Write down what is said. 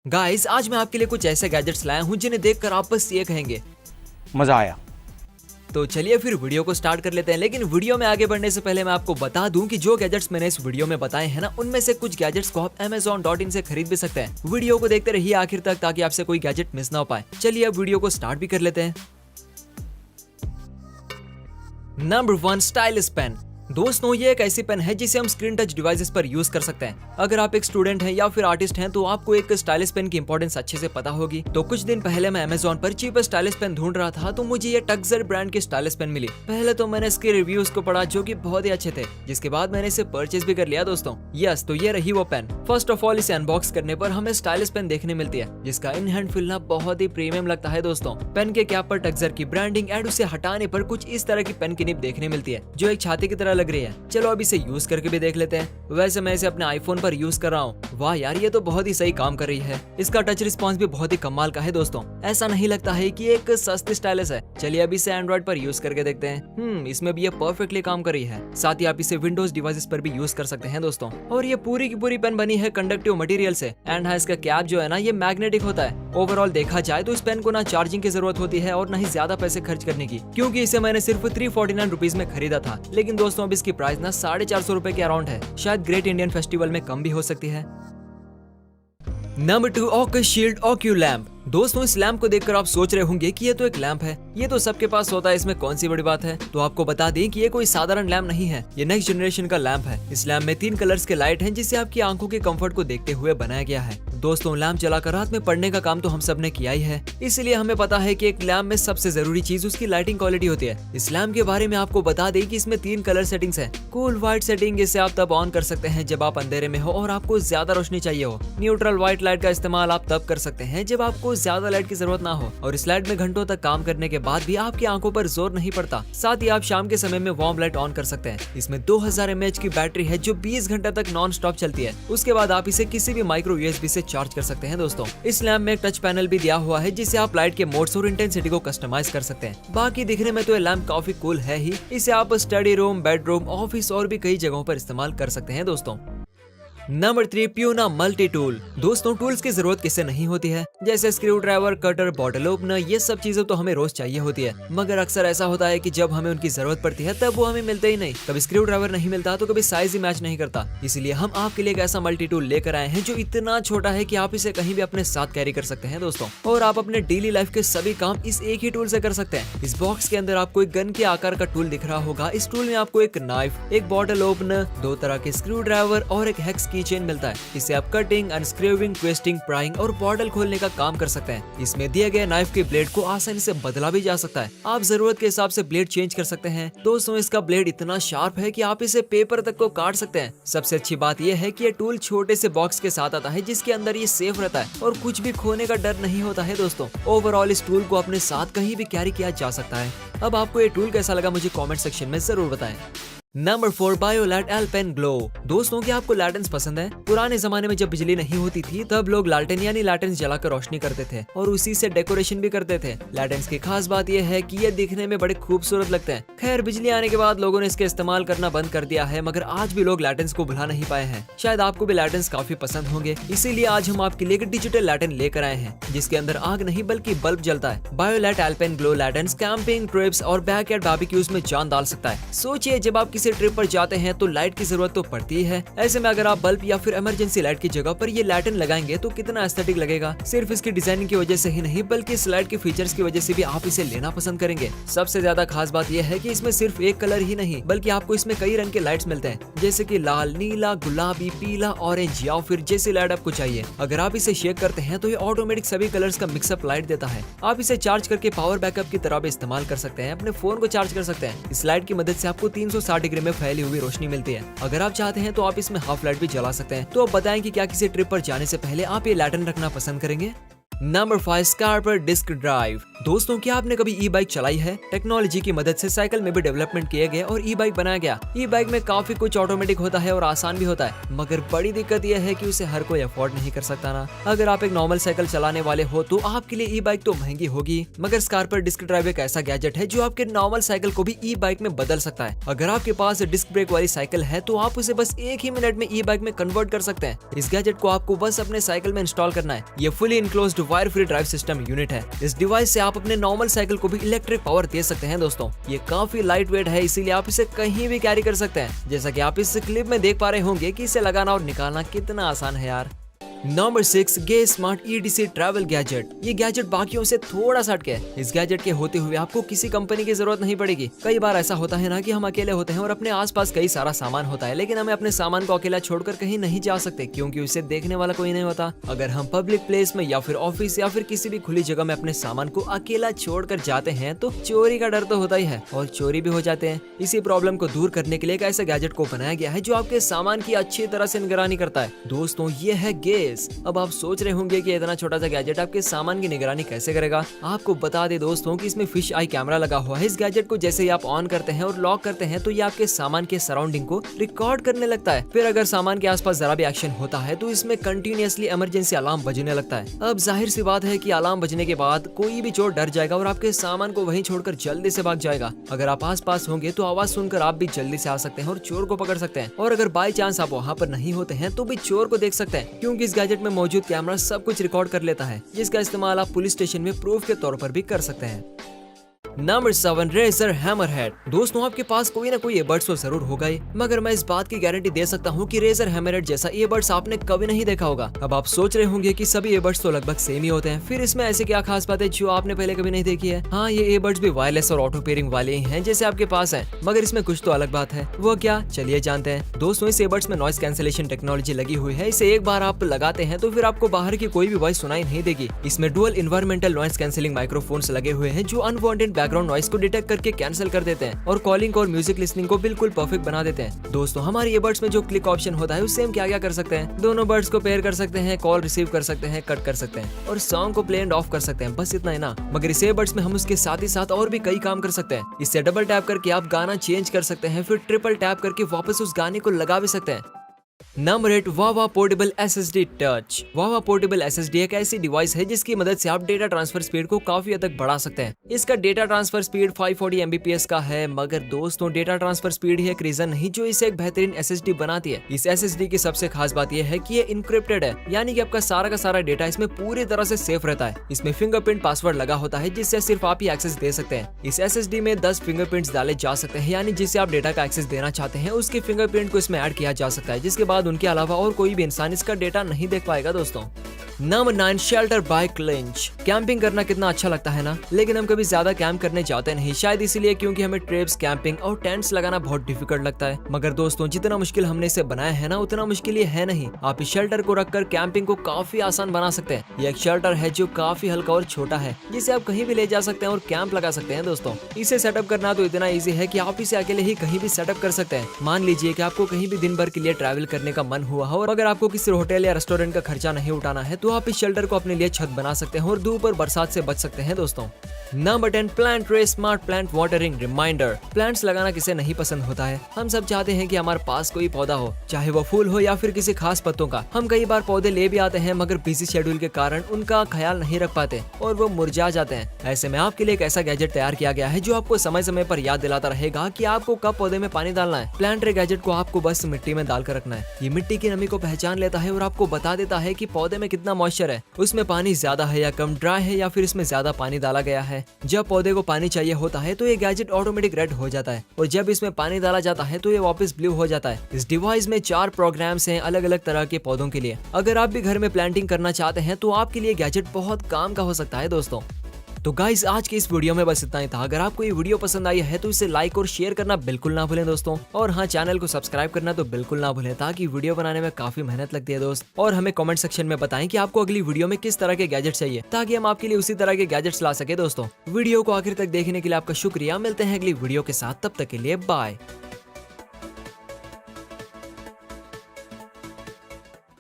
Guys, आज मैं आपके लिए कुछ ऐसे गैजेट्स लाया हूँ जिन्हें देखकर आप बस ये कहेंगे मजा आया। तो चलिए फिर वीडियो को स्टार्ट कर लेते हैं। लेकिन वीडियो में आगे बढ़ने से पहले मैं आपको बता दूं कि जो गैजेट्स मैंने इस वीडियो में बताए हैं ना, उनमें से कुछ गैजेट्स को आप Amazon.in से खरीद भी सकते हैं। वीडियो को देखते रहिए आखिर तक ताकि आपसे कोई गैजेट मिस ना हो पाए। चलिए अब वीडियो को स्टार्ट भी कर लेते हैं। Number 1, stylus pen. दोस्तों, ये एक ऐसी पेन है जिसे हम स्क्रीन टच डिवाइसेस पर यूज कर सकते हैं। अगर आप एक स्टूडेंट हैं या फिर आर्टिस्ट हैं तो आपको एक स्टाइलिस पेन की इंपॉर्टेंस अच्छे से पता होगी। तो कुछ दिन पहले मैं Amazon पर चीप स्टाइलिस पेन ढूंढ रहा था तो मुझे ये टक्सर ब्रांड की स्टाइलिस पेन मिली। पहले तो मैंने इसके रिव्यूज को पढ़ा जो कि बहुत ही अच्छे थे, जिसके बाद मैंने इसे परचेज भी कर लिया दोस्तों। यस, तो ये रही वो पेन। फर्स्ट ऑफ ऑल इसे अनबॉक्स करने पर हमें स्टाइलिस पेन देखने मिलती है जिसका इन हैंड फील ना बहुत ही प्रीमियम लगता है दोस्तों। पेन के कैप पर टक्सर की ब्रांडिंग एंड उसे हटाने पर कुछ इस तरह की पेन की निब देखने मिलती है जो एक छाती की तरह लग रही है। चलो इसे यूज करके भी देख लेते हैं। वैसे मैं इसे अपने आईफोन पर यूज कर रहा हूँ। वाह यार, ये तो बहुत ही सही काम कर रही है। इसका टच रिस्पॉन्स भी बहुत ही कमाल का है दोस्तों। ऐसा नहीं लगता है कि एक सस्ती स्टाइलिस है। चलिए अब इसे एंड्रॉइड पर यूज करके देखते हैं। इसमें भी ये परफेक्टली काम कर रही है। साथ ही आप इसे विंडोज डिवाइसेस पर भी यूज कर सकते हैं दोस्तों। और ये पूरी की पूरी पेन बनी है कंडक्टिव मटेरियल से एंड हाँ, इसका कैप जो है ना, ये मैग्नेटिक होता है। ओवरऑल देखा जाए तो इस पेन को ना चार्जिंग की जरूरत होती है और ना ही ज्यादा पैसे खर्च करने की, क्योंकि इसे मैंने सिर्फ 349 रुपीज में खरीदा था। लेकिन दोस्तों अब इसकी प्राइस ना 450 रुपए के अराउंड है। शायद ग्रेट इंडियन फेस्टिवल में कम भी हो सकती है। नंबर 2, ऑकस शील्ड ऑक्यू लैम्प। दोस्तों, इस लैम्प को देखकर आप सोच रहे होंगे कि ये तो एक लैम्प है, ये तो सबके पास होता है, इसमें कौन सी बड़ी बात है। तो आपको बता दें कि ये कोई साधारण लैम्प नहीं है, ये नेक्स्ट जनरेशन का लैम्प है। इस लैम्प में 3 कलर्स के लाइट हैं जिससे आपकी आंखों के कंफर्ट को देखते हुए बनाया गया है। दोस्तों, लैम्प जलाकर रात में पढ़ने का काम तो हम सब ने किया ही है, इसलिए हमें पता है कि एक लैम्प में सबसे जरूरी चीज उसकी लाइटिंग क्वालिटी होती है। इस लैम्प के बारे में आपको बता दें कि इसमें 3 कलर सेटिंग्स है। कूल व्हाइट सेटिंग, इसे आप तब ऑन कर सकते हैं जब आप अंधेरे में हो और आपको ज्यादा रोशनी चाहिए हो। न्यूट्रल व्हाइट लाइट का इस्तेमाल आप तब कर सकते हैं जब आपको ज्यादा लाइट की जरूरत ना हो और इस लाइट में घंटों तक काम करने के बाद भी आपकी आंखों पर जोर नहीं पड़ता। साथ ही आप शाम के समय में वार्म लाइट ऑन कर सकते हैं। इसमें 2000 mAh की बैटरी है जो 20 घंटे तक नॉन स्टॉप चलती है। उसके बाद आप इसे किसी भी माइक्रो USB से चार्ज कर सकते हैं दोस्तों। इस लैम्प में एक टच पैनल भी दिया हुआ है जिससे आप लाइट के मोड्स और इंटेंसिटी को कस्टमाइज कर सकते हैं। बाकी दिखने में तो ये लैम्प काफी कूल है ही। इसे आप स्टडी रूम, बेडरूम, ऑफिस और भी कई जगहों पर इस्तेमाल कर सकते हैं दोस्तों। नंबर 3, प्यूना मल्टी टूल। दोस्तों, टूल्स की जरूरत किसे नहीं होती है, जैसे screwdriver, cutter, bottle opener, ये सब चीजें तो हमें रोज चाहिए होती है। मगर अक्सर ऐसा होता है कि जब हमें उनकी जरूरत पड़ती है तब वो हमें मिलते ही नहीं। कभी स्क्रू ड्राइवर नहीं मिलता तो कभी साइज ही मैच नहीं करता। इसलिए हम आपके लिए एक ऐसा मल्टी टूल लेकर आए हैं जो इतना छोटा है कि आप इसे कहीं भी अपने साथ कैरी कर सकते हैं दोस्तों। और आप अपने डेली लाइफ के सभी काम इस एक ही टूल से कर सकते हैं। इस बॉक्स के अंदर आपको एक गन के आकार का टूल दिख रहा होगा। इस टूल में आपको एक नाइफ, एक बॉटल ओपनर, 2 तरह के स्क्रू ड्राइवर और एक हेक्स की चेन मिलता है। इसे आप कटिंग, अनस्क्रूविंग, ट्विस्टिंग, प्राइंग और बॉटल खोलने का काम कर सकते हैं। इसमें दिए गए नाइफ के ब्लेड को आसानी से बदला भी जा सकता है। आप जरूरत के हिसाब से ब्लेड चेंज कर सकते हैं। दोस्तों, इसका ब्लेड इतना शार्प है कि आप इसे पेपर तक को काट सकते हैं। सबसे अच्छी बात यह है कि ये टूल छोटे से बॉक्स के साथ आता है जिसके अंदर ये सेफ रहता है और कुछ भी खोने का डर नहीं होता है दोस्तों। ओवरऑल इस टूल को अपने साथ कहीं भी कैरी किया जा सकता है। अब आपको ये टूल कैसा लगा मुझे कमेंट सेक्शन में जरूर बताएं। Number 4, BioLite Alpenglow. दोस्तों, क्या आपको लैटेंस पसंद है? पुराने जमाने में जब बिजली नहीं होती थी तब लोग लालटेन यानी लैटेंस जलाकर रोशनी करते थे और उसी से डेकोरेशन भी करते थे। लैटेंस की खास बात यह है कि ये दिखने में बड़े खूबसूरत लगते हैं। खैर, बिजली आने के बाद लोगों ने इसके इस्तेमाल करना बंद कर दिया है, मगर आज भी लोग लैटेंस को भुला नहीं पाए हैं। शायद आपको भी लैटेंस काफी पसंद होंगे, इसीलिए आज हम आपके लिए एक डिजिटल लैटेन लेकर आए हैं जिसके अंदर आग नहीं बल्कि बल्ब जलता है। बायोलैट एल्पेन ग्लो लैटेंस कैंपिंग, ट्रिप्स और बैकयार्ड बारबेक्यूज में जान डाल सकता है। सोचिए, जब आप किसी ट्रिप पर जाते हैं तो लाइट की जरूरत तो पड़ती ही है। ऐसे में अगर आप बल्ब या फिर इमरजेंसी लाइट की जगह पर ये लैटेन लगाएंगे तो कितना एस्थेटिक लगेगा। सिर्फ इसकी डिजाइनिंग की वजह से ही नहीं बल्कि इस लाइट के फीचर्स की वजह से भी आप इसे लेना पसंद करेंगे। सबसे ज्यादा खास बात यह है कि इसमें सिर्फ एक कलर ही नहीं बल्कि आपको इसमें कई रंग के लाइट्स मिलते हैं, जैसे कि लाल, नीला, गुलाबी, पीला, ऑरेंज या फिर जैसी लाइट आपको चाहिए। अगर आप इसे शेक करते हैं तो ये ऑटोमेटिक सभी कलर्स का मिक्सअप लाइट देता है। आप इसे चार्ज करके पावर बैकअप की तरह भी इस्तेमाल कर सकते हैं। अपने फोन को चार्ज कर सकते हैं। इस लाइट की मदद से आपको 360 डिग्री में फैली हुई रोशनी मिलती है। अगर आप चाहते हैं तो आप इसमें हाफ लाइट भी जला सकते हैं। तो अब बताएं कि क्या किसी ट्रिप पर जाने से पहले आप ये लैटेन रखना पसंद करेंगे? नंबर 5 स्कार्पर डिस्क ड्राइव। दोस्तों क्या आपने कभी ई बाइक चलाई है? टेक्नोलॉजी की मदद से साइकिल में भी डेवलपमेंट किए गए और ई बाइक बनाया गया। ई बाइक में काफी कुछ ऑटोमेटिक होता है और आसान भी होता है, मगर बड़ी दिक्कत यह है कि उसे हर कोई अफोर्ड नहीं कर सकता ना। अगर आप एक नॉर्मल साइकिल चलाने वाले हो तो आपके लिए ई बाइक तो महंगी होगी, मगर स्कार्पर डिस्क ड्राइव एक ऐसा गैजेट है जो आपके नॉर्मल साइकिल को भी ई बाइक में बदल सकता है। अगर आपके पास डिस्क ब्रेक वाली साइकिल है तो आप उसे बस 1 ही मिनट में ई बाइक में कन्वर्ट कर सकते हैं। इस गैजेट को आपको बस अपने साइकिल में इंस्टॉल करना है। ये fully enclosed wire free drive system unit है। इस डिवाइस से आप अपने नॉर्मल साइकिल को भी इलेक्ट्रिक पावर दे सकते हैं। दोस्तों ये काफी लाइट वेट है, इसीलिए आप इसे कहीं भी कैरी कर सकते हैं। जैसा कि आप इस क्लिप में देख पा रहे होंगे कि इसे लगाना और निकालना कितना आसान है यार। नंबर 6 गे स्मार्ट EDC ट्रैवल गैजेट। ये गैजेट बाकियों से थोड़ा सा हटके है। इस गैजेट के होते हुए आपको किसी कंपनी की जरूरत नहीं पड़ेगी। कई बार ऐसा होता है ना कि हम अकेले होते हैं और अपने आसपास कई सारा सामान होता है, लेकिन हमें अपने सामान को अकेला छोड़कर कहीं नहीं जा सकते क्योंकि उसे देखने वाला कोई नहीं होता। अगर हम पब्लिक प्लेस में या फिर ऑफिस या फिर किसी भी खुली जगह में अपने सामान को अकेला छोड़कर जाते हैं तो चोरी का डर तो होता ही है और चोरी भी हो जाते हैं। इसी प्रॉब्लम को दूर करने के लिए एक ऐसे गैजेट को बनाया गया है जो आपके सामान की अच्छी तरह से निगरानी करता है। दोस्तों ये है गेस। अब आप सोच रहे होंगे कि इतना छोटा सा गैजेट आपके सामान की निगरानी कैसे करेगा। आपको बता दे दोस्तों कि इसमें फिश आई कैमरा लगा हुआ है। इस गैजेट को जैसे ही आप ऑन करते हैं और लॉक करते हैं तो ये आपके सामान के सराउंडिंग को रिकॉर्ड करने लगता है। फिर अगर सामान के आसपास जरा भी एक्शन होता है तो इसमें कंटिन्यूअसली इमरजेंसी अलार्म बजने लगता है। अब जाहिर सी बात है कि अलार्म बजने के बाद कोई भी चोर डर जाएगा और आपके सामान को वहीं छोड़कर जल्दी से भाग जाएगा। अगर आप आस पास होंगे तो आवाज सुनकर आप भी जल्दी से आ सकते हैं और चोर को पकड़ सकते हैं। और अगर बाई चांस आप वहाँ पर नहीं होते हैं तो भी चोर को देख सकते हैं, क्योंकि इस गैजेट में मौजूद कैमरा सब कुछ रिकॉर्ड कर लेता है, जिसका इस्तेमाल आप पुलिस स्टेशन में प्रूफ के तौर पर भी कर सकते हैं। Number 7 Razer Hammerhead. दोस्तों आपके पास कोई ना कोई ईयरबड्स तो जरूर होगा ही, मगर मैं इस बात की गारंटी दे सकता हूँ कि रेजर हैमरहेड जैसा ईयरबड्स आपने कभी नहीं देखा होगा। अब आप सोच रहे होंगे कि सभी ईयरबड्स तो लगभग सेम ही होते हैं, फिर इसमें ऐसे क्या खास बात है जो आपने पहले कभी नहीं देखी है? हाँ, ये ईयरबड्स भी वायरलेस और ऑटो पेयरिंग वाले ही हैं जैसे आपके पास है, मगर इसमें कुछ तो अलग बात है। वो क्या, चलिए जानते हैं। दोस्तों इस ईयरबड्स में नॉइस कैंसिलेशन टेक्नोलॉजी लगी हुई है। इसे एक बार आप लगाते हैं तो फिर आपको बाहर की कोई भी वॉइस सुनाई नहीं देगी। इसमें dual environmental noise cancelling microphones लगे हुए हैं जो अनवांटेड बैकग्राउंड नॉइस को डिटेक्ट करके कैंसिल कर देते हैं और कॉलिंग और म्यूजिक लिसनिंग को बिल्कुल परफेक्ट बना देते हैं। दोस्तों हमारे ईयरबड्स में जो क्लिक ऑप्शन होता है उससे हम क्या क्या कर सकते हैं? दोनों बर्ड्स को पेयर कर सकते हैं, कॉल रिसीव कर सकते हैं, कट कर सकते हैं और सॉन्ग को प्ले एंड ऑफ कर सकते हैं। बस इतना ही ना, मगर इस ईयरबड्स में हम उसके साथ ही साथ और भी कई काम कर सकते हैं। इससे डबल टैप करके आप गाना चेंज कर सकते हैं, फिर ट्रिपल टैप करके वापस उस गाने को लगा भी सकते हैं। Number 8 VAVA portable SSD touch. VAVA portable SSD एक ऐसी डिवाइस है जिसकी मदद से आप डेटा ट्रांसफर स्पीड को काफी हद तक बढ़ा सकते हैं। इसका डेटा ट्रांसफर स्पीड 540 Mbps का है, मगर दोस्तों डेटा ट्रांसफर स्पीड ही एक रीजन नहीं जो इसे एक बेहतरीन SSD बनाती है। इस SSD की सबसे खास बात यह है कि ये इनक्रिप्टेड है, यानी कि आपका सारा का सारा डेटा इसमें पूरी तरह से सेफ रहता है। इसमें फिंगरप्रिंट पासवर्ड लगा होता है जिससे सिर्फ आप ही एक्सेस दे सकते हैं। इस SSD में 10 फिंगरप्रिंट्स डाले जा सकते हैं, यानी जिससे आप डेटा का एक्सेस देना चाहते हैं उसके फिंगरप्रिंट को इसमें ऐड किया जा सकता है, जिसके बाद उनके अलावा और कोई भी इंसान इसका डेटा नहीं देख पाएगा। दोस्तों number 9 shelter by Clinch. Camping करना कितना अच्छा लगता है ना, लेकिन हम कभी ज्यादा कैंप करने जाते नहीं, शायद इसीलिए क्योंकि हमें ट्रेप्स, कैंपिंग और टेंट्स लगाना बहुत डिफिकल्ट लगता है। मगर दोस्तों जितना मुश्किल हमने इसे बनाया है ना उतना मुश्किल ये है नहीं। आप इस शेल्टर को रखकर कैंपिंग को काफी आसान बना सकते हैं। ये एक शेल्टर है जो काफी हल्का और छोटा है, जिसे आप कहीं भी ले जा सकते हैं और कैंप लगा सकते हैं। दोस्तों इसे सेटअप करना तो इतना ईजी है कि आप इसे अकेले ही कहीं भी सेटअप कर सकते हैं। मान लीजिए कि आपको कहीं भी दिन भर के लिए ट्रैवल करने का मन हुआ हो और अगर आपको किसी होटल या रेस्टोरेंट का खर्चा नहीं उठाना है तो आप इस शेल्टर को अपने लिए छत बना सकते हैं और धूप और बरसात से बच सकते हैं। दोस्तों number 10 plant tray smart plant watering reminder. Plants लगाना किसे नहीं पसंद होता है? हम सब चाहते हैं कि हमारे पास कोई पौधा हो, चाहे वो फूल हो या फिर किसी खास पत्तों का। हम कई बार पौधे ले भी आते हैं मगर बिजी शेड्यूल के कारण उनका ख्याल नहीं रख पाते और वो मुरझा जाते हैं। ऐसे में आपके लिए एक ऐसा गैजेट तैयार किया गया है जो आपको समय समय पर याद दिलाता रहेगा कि आपको कब पौधे में पानी डालना है। प्लांट ट्रे गैजेट को आपको बस मिट्टी में डालकर रखना है। ये मिट्टी की नमी को पहचान लेता है और आपको बता देता है कि पौधे में कितना मॉइस्चर है, उसमें पानी ज्यादा है या कम, ड्राई है या फिर इसमें ज्यादा पानी डाला गया है। जब पौधे को पानी चाहिए होता है तो ये गैजेट ऑटोमेटिक रेड हो जाता है और जब इसमें पानी डाला जाता है तो ये वापस ब्लू हो जाता है। इस डिवाइस में 4 प्रोग्राम्स हैं अलग अलग तरह के पौधों के लिए। अगर आप भी घर में प्लांटिंग करना चाहते हैं तो आपके लिए गैजेट बहुत काम का हो सकता है। दोस्तों तो गाइस आज के इस वीडियो में बस इतना ही था। अगर आपको ये वीडियो पसंद आई है तो इसे लाइक और शेयर करना बिल्कुल ना भूलें दोस्तों, और हाँ चैनल को सब्सक्राइब करना तो बिल्कुल ना भूलें ताकि वीडियो बनाने में काफी मेहनत लगती है दोस्त। और हमें कमेंट सेक्शन में बताएं कि आपको अगली वीडियो में किस तरह के गैजेट चाहिए ताकि हम आपके लिए उसी तरह के गैजेट्स ला सके। दोस्तों वीडियो को आखिर तक देखने के लिए आपका शुक्रिया। मिलते हैं अगली वीडियो के साथ, तब तक के लिए बाय।